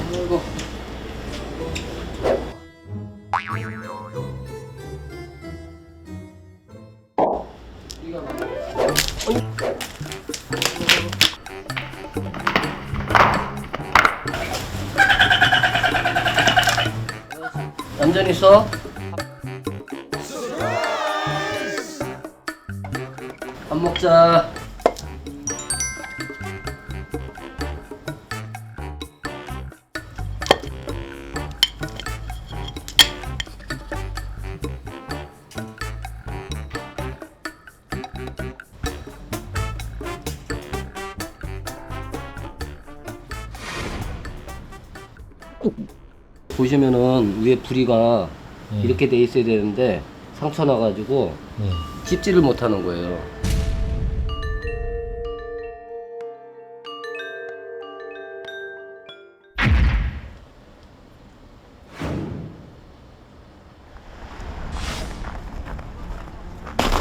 아이고. 얌전히 써. 밥 먹자. 보시면은 위에 부리가 이렇게 돼 있어야 되는데 상처 나가지고 씹지를 못하는 거예요.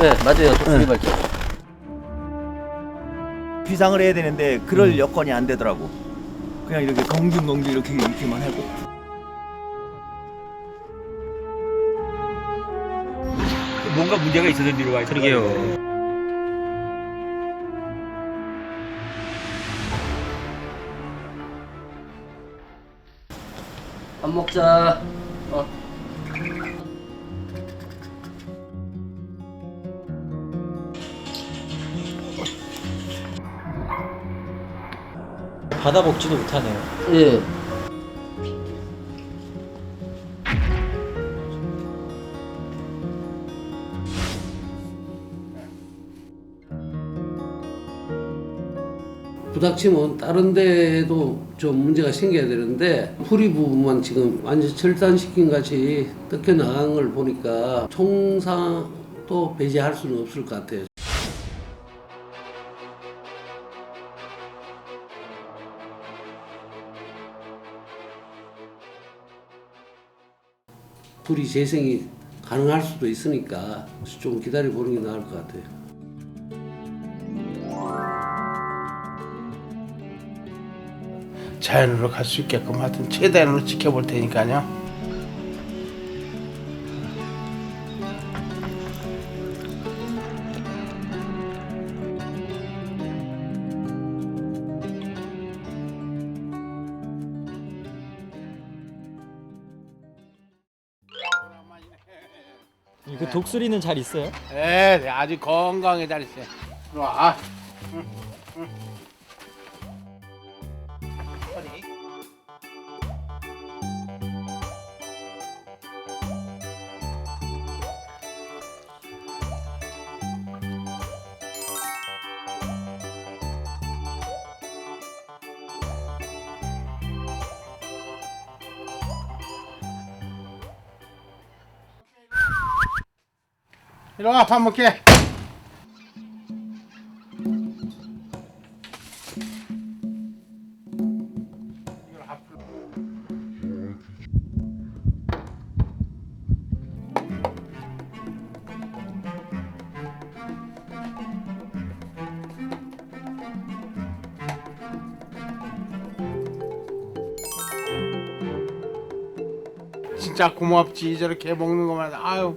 네, 맞아요. 독수리 발전. 비상을 해야 되는데 그럴 여건이 안 되더라고. 그냥 이렇게 공중공중 이렇게만 하고. 뭔가 문제가 있어서 뒤로 와. 그러게요. 밥 먹자. 받아 먹지도 못하네요. 예. 부닥치면 다른 데에도 좀 문제가 생겨야 되는데 후리 부분만 지금 완전 절단시킨 같이 뜯겨 나간 걸 보니까 총상도 배제할 수는 없을 것 같아요. 불이 재생이 가능할 수도 있으니까 좀 기다려 보는 게 나을 것 같아요. 자연으로 갈 수 있게끔 하여튼 최대한으로 지켜볼 테니까요. 그 독수리는 잘 있어요? 네, 아주 건강하게 잘 있어요. 와. 이리 와, 밥 먹게. 진짜 고맙지. 저렇게 먹는 것만. 아유.